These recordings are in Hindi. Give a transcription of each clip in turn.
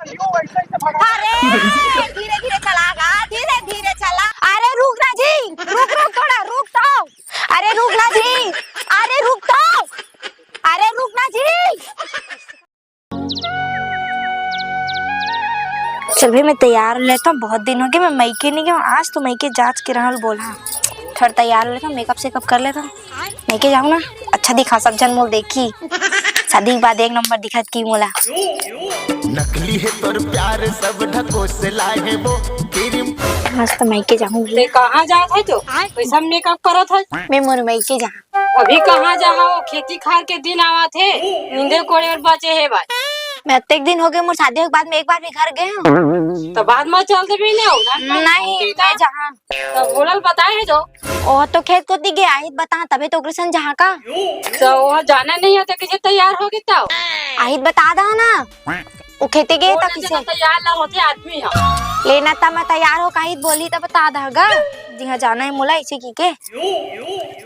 अरे धीरे धीरे चलागा, धीरे धीरे चला। अरे रुक ना जी, रुक रुक थोड़ा रुक तो। अरे रुक ना जी, अरे रुक तो, अरे रुक ना जी। चल भाई मैं तैयार लेता हूँ, बहुत दिन हो गए मैं मैके नहीं गया, आज तो मैके जांच के रहल बोला। थोड़ा तैयार लेता हूँ, मेकअप सेकअप कर लेता हूँ, मैके जाऊँ ना अच्छा दिखा, सब जन मोल देखी शादी के बाद एक नंबर दिखत की मोला। नकली है तोर प्यार सब ढको से लाए वो मस्त मैके जाऊंगी। ते कहाँ जात है तो पैसा मेकअप करत है? मैं मोर मैके जा। अभी कहाँ जा हो, खेती खार के दिन आवा थे, नींदे कोड़े और बचे है भाई। मैं अत्येक दिन हो गए मोर शादी के बाद में एक बार भी घर गए हूँ। तो बाद में चलते भी नहीं होगा नहीं मैं जहाँ तो बोलल बताए है जो ओ तो खेत को दी गया आहित बता तबे तो कृष्ण जहाँ का तो वो जाना नहीं है तो किसे तैयार हो गया तो आहित बता दा ना वो खेते गए था किसे तैयार ना होते आदमी है लेना था मैं तैयार हो काहित बोली तब बता दागा जी जाना है मोला इसे की के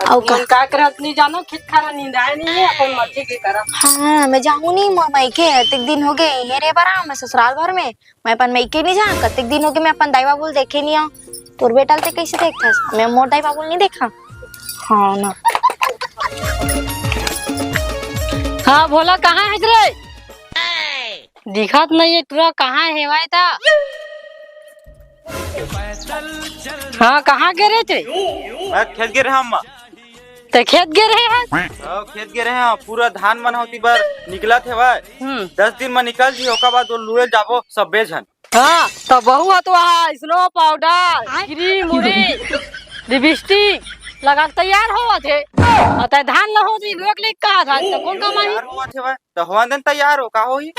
और का करत नहीं जानो खेत खाना नींद आए नहीं है अपन मर्जी की करा। हाँ मैं जाऊँ नहीं मैके कतेक दिन हो गए हेरे बरा मैं ससुराल भर में मैं अपन मैके नहीं जा कतेक दिन हो गए मैं अपन दाई बाबुल देखे नहीं आओ तोर बेटा ते कैसे देखता मैं मोर दाई बाबुल नहीं देखा। हाँ ना हाँ भोला कहाँ है रे दिखत नहीं है तुरा कहाँ है भाई था। हाँ कहाँ गिरे थे? मैं खेत गिरे हम तो खेत गिरे हैं खेत गिरे हैं पूरा धान मन होती बार निकला थे भाई 10 दिन में निकल जी ओका बाद वो लुए जाबो सब बेचन। हाँ तो बहु तो स्नो पाउडर क्रीम लिपस्टिक लगा तैयार हुआ थे और धान न हो लोग ले कहा था तो कौन काम आई हुआ थे भाई तो हुआ दिन तैयार हो का होई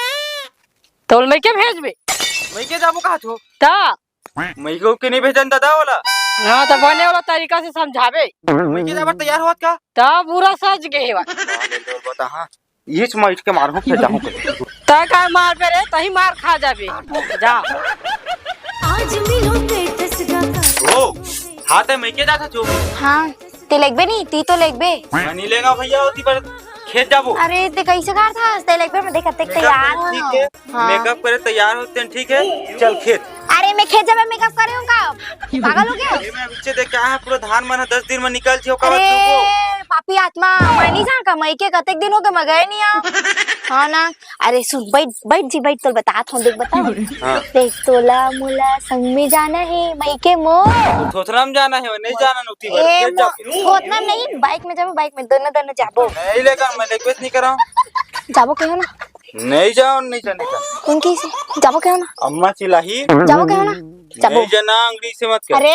तो मैं के भेजबे मैं के जाबो कहा तो ता मैं को के नहीं भेजन दादा वाला हाँ तो बने वाला तरीका से समझावे मैं के जाबर तैयार होत का ता पूरा सज गए बा बता हां ये मैच के मारहूं फिर जाऊं ता का मार पे रे तही मार खा जाबे जा आज मिलो पेटस गा ओ हां ते मैं के जाता छु हाँ ते लेगबे नहीं ती तो लेगबे मैं नहीं लेगा भैया होती पर खेत जाबो। अरे ते कैसे कर था ते लेगबे मैं देखते तैयार हो ठीक है मेकअप करे तैयार होते हैं ठीक है चल खेत। अरे मैं खेत जब मेकअप कर रही हूँ का पागल हो गया मैं पीछे देख क्या है पूरा धान मन 10 दिन में निकल छी ओका बाद अरे पापी आत्मा मैं नहीं जान का मई के कतेक दिन हो गए मैं गए नहीं आ हाँ ना अरे सुन बैठ बैठ जी बैठ तो बता हूँ देख बता देख तोला मुला संग में जाना है मई के मोर थोथराम जाना है नहीं जाना नौती बार ए खेत जाके थोथराम नहीं बाइक में जाबो बाइक में दोनों दोनों जाबो नहीं लेकर मैं रिक्वेस्ट नहीं कर रहा हूं जाबो कहो ना नहीं जाओ नहीं जाने का कौन की से जाबो कहो ना अम्मा चिल्लाई जाबो कहो ना जाबो नहीं जाना अंग्रेजी से मत कर अरे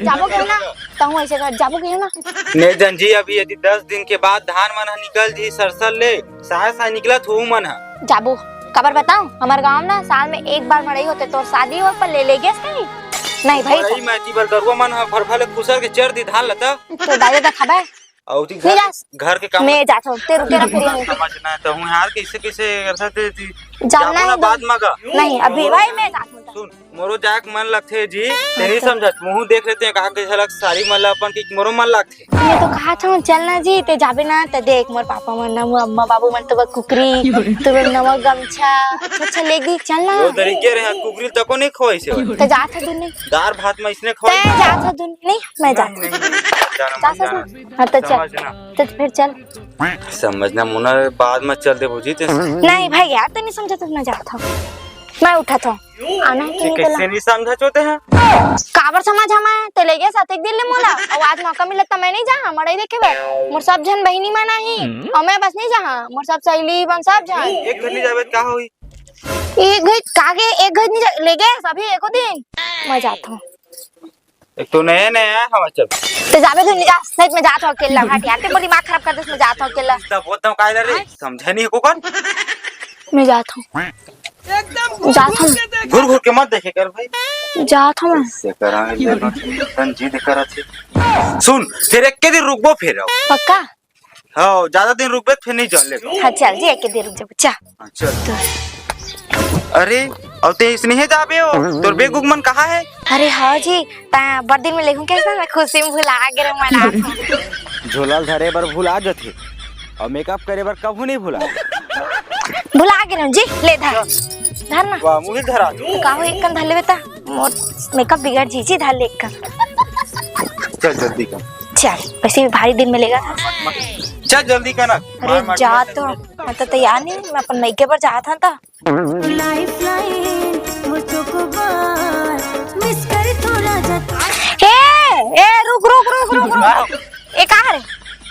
जाबो कहो ना कहूँ ऐसे कर जाबो कहो ना नहीं जन जी अभी यदि 10 दिन के बाद धान मन निकल जी सरसल ले सहा निकला थू मन जाबो खबर बताऊं हमारे गांव ना साल में एक बार मड़ई होते तो शादी हो पर ले गए कहीं नहीं भाई भाई मैं जीवल दरवा मन फरफल खुसर के चर दी धान लता तो दादा दा खबर और घर के काम मैं जाता हूँ तेरे रुके ना फिर समझना तो हूं यार कैसे कैसे कर सकते जाना है बाद मगा नहीं अभी भाई मैं जाता हूँ सुन मोरो जाक मन लगथे जी तेरी समझत मुंह देख लेते हैं कहा के झलक सारी मन अपन की मोरो मन लगथे मैं तो कहा था चलना जी ते जाबे ना ते देख मोर पापा मन ना मोर अम्मा बाबू मन तो कुकरी तो नवा गमछा अच्छा लेगी चलना वो तरीके रहे कुकरी तको नहीं खोई से ते जात है दुनी दार भात में इसने ते खोई जात है दुनी नहीं मैं जाता हाँ तो चल तो फिर चल समझना मुना बाद में चल दे बुझी ते नहीं भाई यार तो नहीं समझा तो मैं जाता हूँ मैं उठा था आना है कि नहीं कैसे नहीं समझा चोते हैं काबर समझ हमारे ते ले गया साथ एक दिन ले मोला और आज मौका मिला तो मैं नहीं जा मड़ई देखे बे मोर सब जन बहिनी माना ही और मैं बस नहीं जा मोर सब सहेली बन सब जा एक घर नहीं जावे का होई एक घर कागे एक घर नहीं ले गए सभी एको दिन मैं जाता हूँ एक तो नया नया हवा चल तो जावे तो नहीं जा सच में जाता हूँ अकेला हट यार ते दिमाग खराब कर दे मैं जाता हूँ अकेला तब बोलता हूँ काहे रे समझा नहीं को कौन मैं जाता हूँ एकदम जाता हूँ घुर घुर के मत देखे कर भाई जाता हूँ से करांगे तन जी करा थी सुन फिर एक के दिन रुकबो फिर पक्का हां ज्यादा दिन रुकबे फिर नहीं चल ले हाँ चल जी एक दिन रुक जा बच्चा चल अरे अब ते इसने है जाबे हो तोर बेग उगमन कहाँ है अरे हाँ जी ता बर्दिन में लेखूं कैसा मैं खुशी में भुला गिरे मना झोला धरे बर भुला जथे और मेकअप करे बर कभू नहीं भुला भुला गिरे जी ले धा धर ना वाह मुझे धरा दो। तो का हो एक कन धर ले बेटा मोर मेकअप बिगड़ जी धर ले एक कन चल जल्दी कर। चल वैसे भी भारी दिन मिलेगा चल जल्दी कर ना। अरे जा तो मैं तो तैयार नहीं मैं अपन मैके पर जा था तो ए रुक रुक रुक रुक रुक ए कहाँ रे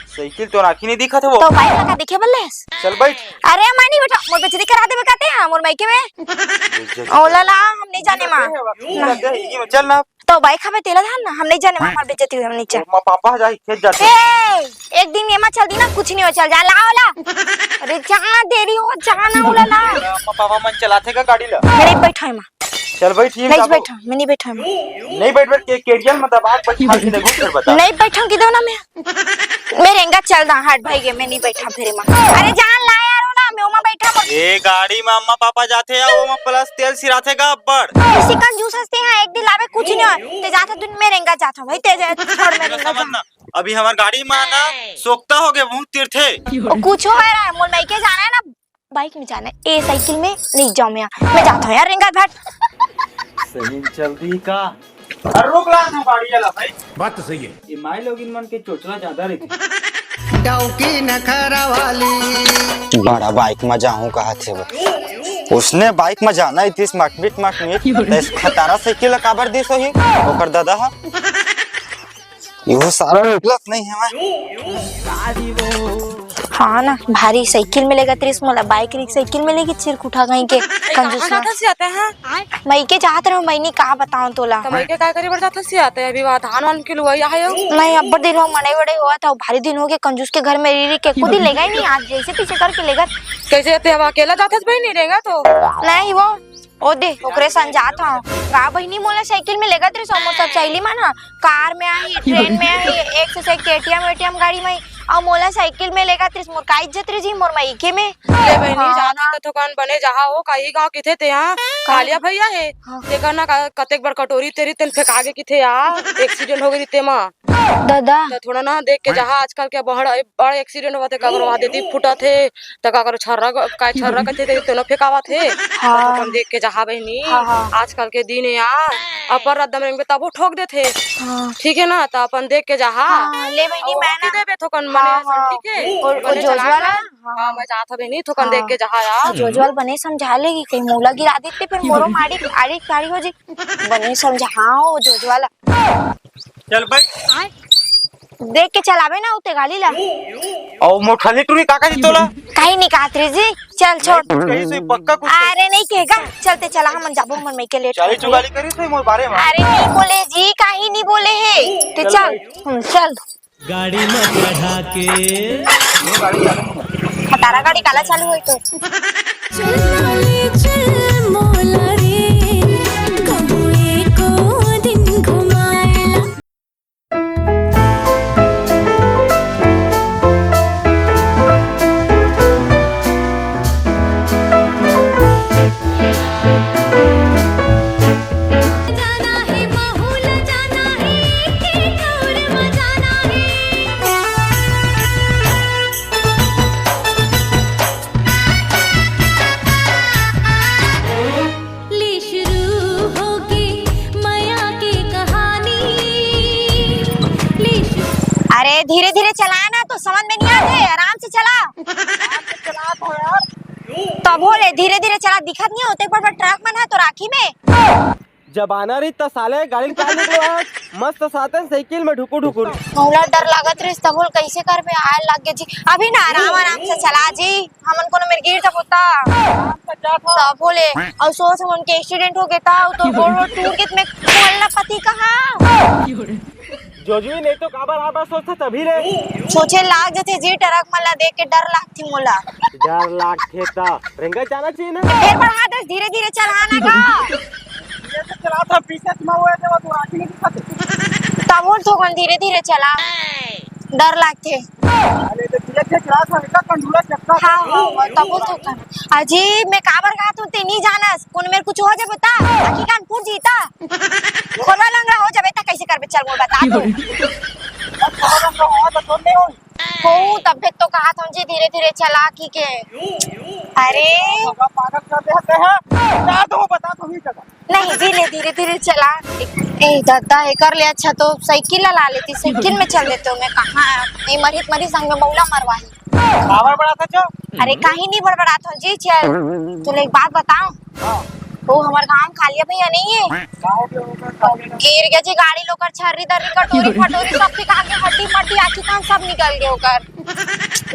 साइकिल तो राखी नहीं दिखा था वो। तो बाइक लगा दिखे बल्लेस चल बैठ। अरे मैं नहीं बेटा मोर बेचती करा दे बेकाते हैं मोर मायके में ओला ला हम नहीं जाने मां चल ना। तो बाइक हमें तेला धान ना हम नहीं जाने मां बेचती हुई हम नहीं चल मां पापा जाए खेत जाते। ए एक दिन ये मत चल दी ना कुछ नहीं हो चल जा ला ओला अरे जहां देरी हो जाना ओला ला मां पापा मन चलाते का गाड़ी ला। मैं नहीं बैठा है मां चल बैठ ये नहीं बैठा मैं नहीं बैठा नहीं बैठ बैठ के केडियल मतलब आग बैठ खा के देखो फिर बता। नहीं बैठा किधर ना मैं मेरे रेंगा चल दा हट भाई के मैं नहीं बैठा फिर मां अरे जान ला यार ना मैं ओमा बैठा ए गाड़ी में अम्मा पापा जाते हैं वो में प्लस तेल सिराते का अब्बड़ किसी का जूस हंसते हैं एक दिन लावे कुछ नहीं हो ते जाता तुम मैं रेंगा जाता भाई ते छोड़ मैं रेंगा समझना अभी हमार गाड़ी में आना सोखता हो गए बहुत तीर्थे कुछ हो रहा है मोल मायके जाना है ना बाइक में जाना है ए साइकिल में नहीं जाऊं मैं जाता हूं यार रेंगा घाट सही जल्दी का अरे रुक ला ना गाड़ी वाला भाई। बात तो सही है। ये माई लोग इन मन के चोचला ज्यादा रहती डौकी नखरा वाली बड़ा बाइक में जाऊं कहा थे वो उसने बाइक में जाना इतनी स्मार्ट खतारा साइकिल काबर दी सो ही ओकर दादा हा यो सारा उपलब्ध नहीं है मैं हाँ ना भारी साइकिल मिलेगा 30 मोला बाइक रिक्शा साइकिल मिलेगी चिरक उठा कहीं के कंजूस ना से आते हैं मई के चाहत रहो मैंने कहा बताऊं तोला कमाई के काय करे बढ़ जाता से आते हैं अभी वहां धान वान के लुआई आए हो नहीं अब दिन हो मने बड़े हुआ था भारी दिन हो गए कंजूस के घर में री के खुद ही लेगा ही नहीं आज जैसे पीछे करके लेगा कैसे आते हैं अकेला जाता भाई नहीं रहेगा तो नहीं वो ओ दे ओकरे संजात हूं गा बहिनी मोला साइकिल में लेगा तेरे समोसा चाहिए माना कार में आई ट्रेन में आई एक से एक एटीएम गाड़ी में और मोला साइकिल में लेगा तेरे मोर का इज्जत रे जी मोर मायके में ले बहनी जाना तो दुकान बने जहां हो काई गांव किथे ते यहां कालिया भैया है देखा ना कतेक बार कटोरी तेरी तेल फेंका के किथे यार एक्सीडेंट हो गई ते मां दादा तो थोड़ा ना देख के जहां आजकल के बड़ा एक्सीडेंट हुआ थे कागर वहां देती फूटा थे तो कागर छर्रा कथे ते तो न फेंकावा थे अपन देख के जहां बहनी आजकल के दिन यार अपर रदम रेंग तब वो ठोक देते ठीक है ना तो अपन देख के जहां ले बहिनी मैं ना देबे तो कन मने ठीक है और जोजवाला हां मैं जात बहनी तो कन देख के जहां यार जोजवाल बने समझा लेगी कहीं मोला गिरा देते फिर मोरो मारी आड़ी गाड़ी हो जी बने समझाओ जोजवाला चल बैठ देख के चलावे ना उते गाड़ी ला और मोठाली टूरी काका जी तोला कहीं नहीं कहा जी चल छोड़ कहीं से पक्का कुछ अरे नहीं कहेगा चलते चला हम जाबो मन में के लेट चाली चुगाली करी से मोर बारे में। अरे नहीं बोले जी कहीं नहीं बोले है तो चल चल गाड़ी में चढ़ा के खटारा गाड़ी काला चालू है तो अरे धीरे धीरे चलाया ना तो समझ में नहीं आते आराम से चला तो बोले धीरे धीरे चला दिखत नहीं होते पर ट्रक में है तो राखी में जब आना रही तो साले गाड़ी का निकलो आज मस्त साथन साइकिल में ढुकुर ढुकुर मोला डर लागत रे तब बोल कैसे कर पे आए लग गए जी अभी ना आराम से चला जी हमन को मेरे गिर तब होता तब बोले और सोच हम उनके एक्सीडेंट हो गया था तो रोड टूट के मैं बोलना पति कहां जोजवी नहीं तो काबर आबर सोचता तभी रे सोचे लाग जते जी ट्रक मला देख के डर लागती मोला डर लागते ता रेंगा जाना चाहिए ना फिर बढ़ा दे धीरे धीरे चलाना का चला था पीछे तुम हुए थे वो तो राखी नहीं दिखाते तब बोल तो धीरे धीरे चला डर लागते अरे तो धीरे धीरे चला था का कंडूला चक्का हाँ तब बोल तो अजी मैं काबर कहा तू ते नहीं जाना कौन मेरे कुछ हो जाए बता आखी कान फूट जीता खोला लंगड़ा हो जाए ता कैसे करबे चल मोल बता दो हो तब फिर तो कहा था जी धीरे धीरे चला की के। अरे पागल कर देते हैं क्या तो बता तो ही जगह नहीं जी ले धीरे धीरे चला। ए दादा ये कर ले अच्छा तो साइकिल ला लेती, साइकिल में चल देते हो। मैं कहाँ नहीं मरी संग में मौला मरवाही। खबर बड़ा था जो अरे कहीं नहीं बड़बड़ात हो जी चल। तुझे एक बात बताऊं, वो हमारे गांव खालिया भैया नहीं है, गिर गया जी गाड़ी लोकर छर्री दर्री कटोरी फटोरी सब फेंका के हड्डी मड्डी आखी कान सब निकल गए ओकर।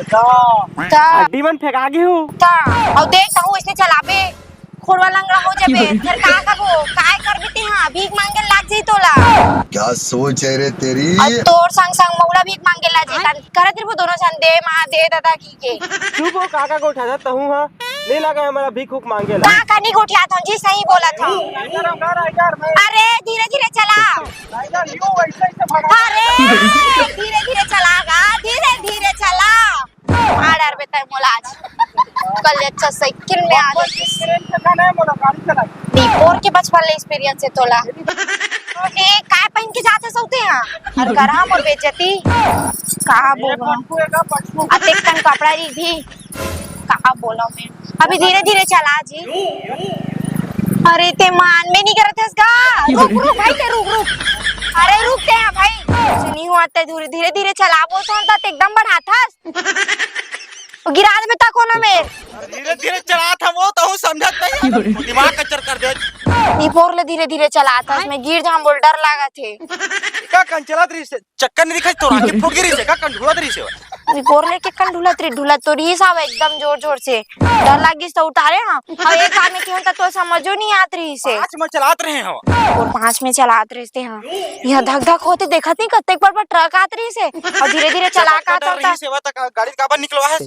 ता हड्डी मन फेंका गई हूँ। और देख हूँ इसने चलाबे खोड़वा लंगड़ा हो जाबे फिर का करबो काय करबे ते। हां भीख मांगे लाग जाई तोला। क्या सोच है रे तेरी। और तोर संग संग मौला भीख मांगे ला जे करत रे वो दोनों सन दे मां दे दादा की के। चुप हो काका को उठा जाता हूँ। हां नहीं लगा हमारा भीख हुक मांगे ला। का नहीं गोठिया था जी सही बोला था। अरे धीरे धीरे चला। अरे धीरे धीरे चलागा धीरे धीरे चला। आडर बेटा मोलाज कल अच्छा साइकिल में आ दीपोर के बचपन ले एक्सपीरियंस है तोला। ए काय पहन के जाते सोते हैं और गरम और बेइज्जती का बोलो अतेक तन कपड़ा री भी का बोलो मैं। अभी धीरे धीरे चला जी। अरे ते मान में नहीं करत इसका। रुक भाई ते रुक। अरे रुकते हैं भाई सुनी हुआ ते धीरे धीरे चला बोल तो एकदम बढ़ा था गिरा में तक होना में धीरे धीरे चला था वो तो समझत नहीं दिमाग कचर कर दे। दीपोर ले धीरे धीरे चला था उसमें गिर जाम बोल डर लगा थे। का कंचला तरी से चक्कर नहीं दिखाई तो आके फुट गिरी से का कंढुला तरी से दीपोर ले के कन ढुला तो री साब एकदम जोर जोर से डर लगी तो उतारे। हां और एक आदमी की होता तो समझो नहीं आत रही से। आज में चलात रहे हो और 5 में चलात रहे थे। हां यह धक धक होते देखत नहीं कत्ते पर ट्रक आत रही से और धीरे धीरे चला का था सेवा तक गाड़ी का बाहर निकलवा है।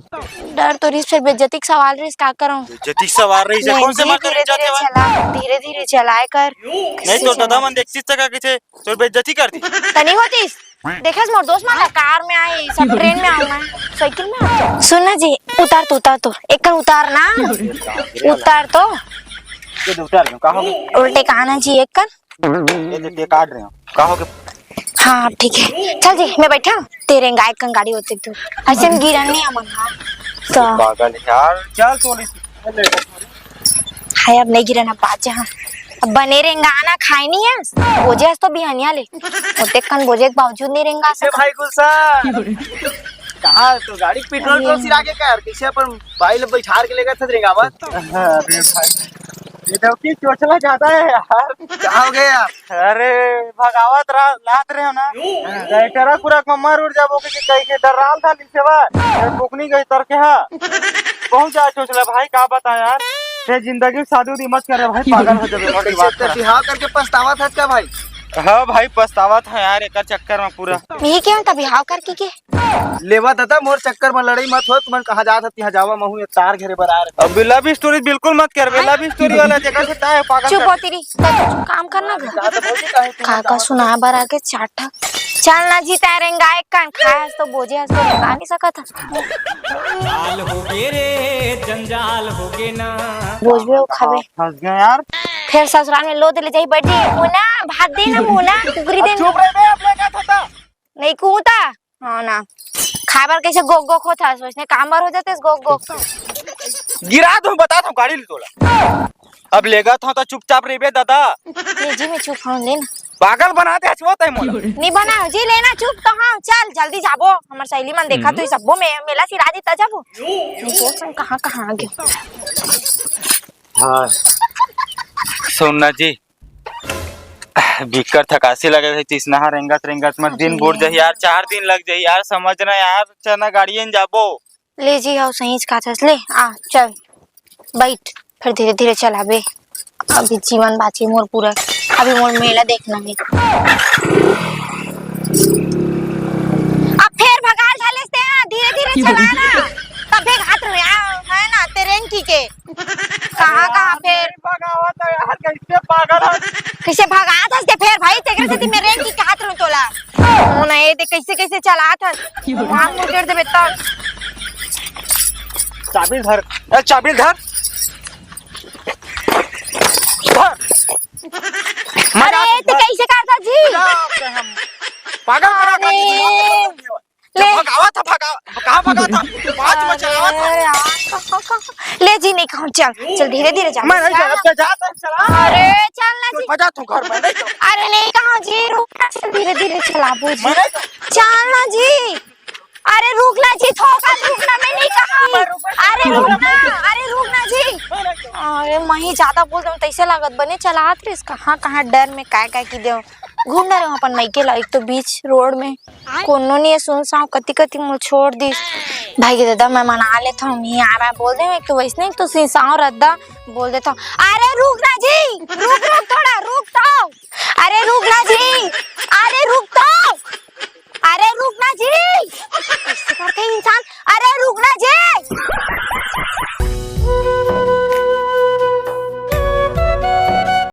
डर तो रिस फिर बेइज्जती का सवाल रिस का करूं। बेइज्जती सवार रही से कौन से मार कर जाते हो। चला धीरे धीरे चलाए कर नहीं तो दादा मन देख चीज तक किसे तो बेइज्जती कर दी तनी होतीस। देखस मोर दोस्त माला कार में आई सब ट्रेन में आऊं मैं साइकिल में आ। सुनना जी उतार तो एक कर उतार ना उतार तो ये उतार क्यों कहोगे उल्टे कहाना जी एक कर ये काट रहे हो कहोगे। हाँ ठीक है चल जी मैं बैठा तेरे गाय का गाड़ी होती तू ऐसे में गिरन नहीं अमन। तो पागल यार चल तो हाय अब नहीं गिरना बात। हाँ अब बने रहेंगा आना खाई नहीं है बोझे तो बिहानिया ले ओटे कन बोझे के बावजूद नहीं रहेंगा सब। भाई गुलशन कहाँ तो गाड़ी पेट्रोल को सिरा के कर कैसे पर भाई लोग बैठार के लेकर थक रहेगा बस। अरे भाई ये तो की चोचला जाता है यार। क्या हो गया यार। अरे भगावत लात रहे हो ना तेरा पूरा मर उड़ जाबो के कहीं के डराल था लिसेवा बुकनी गई तर के। हां पहुंच जा चोचला भाई का बता यार ये जिंदगी शादी मत कर भाई पागल हो जाबे मोटी बात कर। बिहाव करके पछतावा था क्या भाई। हां भाई पछतावा था यार एक चक्कर में पूरा मी क्यों तभी हाव कर के लेवा दादा मोर चक्कर में लड़ाई मत हो तुमन कहा जात हती जावा महू तार घेरे बरार। अब लव स्टोरी बिल्कुल मत कर लव स्टोरी वाला जगह से ताए पागल चुप हो तेरी काम करना काका सुना बार आके चाटा चल ना जी तेरे गाय कान खाया तो बोझे तो गा नहीं सका था। जाल हो गे रे जंजाल हो गे ना बोझ भी खावे फंस गए यार। फिर ससुराल में लो दे जाई बैठी मोना भात दे ना मोना कुकरी दे चुप रहे बे अपने का था नहीं कूता। हाँ ना खाबर कैसे गोक गोक होता सोचने काम बार हो जाते गोक गोक गिरा दूं बता दूं गाड़ी ले तोला अब लेगा था तो चुपचाप रही बे दादा। ये जी मैं चुप हूं लेना पागल बनाते हचवत है मोला नहीं बना जी लेना चुप तो। हाँ चल जल्दी जाबो हमार सहेली मन देखा तो सबो में मेला सिरा दी जाबो नहीं कहां कहां आ गयो। हां सोना जी बिकर थकासी लगे थे तीसना रेंगत में दिन बुड़ जाए यार 4 दिन लग जाए यार समझना यार चना गाड़ियन जाबो ले जी आओ सही का ले आ चल बैठ फिर धीरे धीरे चलाबे। अभी जीवन बाची मोर पूरा अभी मोर मेला देखना है। अब फिर भगाल ढाले से धीरे धीरे चलाना तब एक हाथ में है ना तेरे की के कहां फिर भगावत है यार कैसे पागल है कैसे भगा था फिर भाई तेरे से मेरे की के हाथ में तोला ओ नहीं देख कैसे चला था वहां मुड़ दे बेटा चाबी धर चाबी धर अरे तो कैसे करता जी पागल बना ले भगावा था कहां भगा था चल चल धीरे धीरे जा। मैं नहीं चल, अब जा चला। अरे चल ना जी। बजा तू घर में नहीं चल। अरे नहीं कहाँ जी, रुकना, चल धीरे धीरे चला बूझी। मैं नहीं चल। चल ना जी। अरे रुकना जी, थोड़ा रुकना, मैं नहीं कहा। अरे रुकना, अरे रुकना जी। अरे मही ज्यादा बोल दो तैसे लागत बने चलात रे, कहाँ कहाँ डर में काय काय की दे घूम रहे अपन माइके ला, एक तो बीच रोड में कोनो नहीं है, सुन सा कति कति मुझे छोड़ दी। भाई के दादा मैं मना लेता हूँ, नहीं आ रहा बोल दे, एक तो वैसे नहीं तो सीसाओ रद्दा बोल देता हूँ। अरे रुक ना जी, रुक रुक थोड़ा रुक तो, अरे रुक ना जी,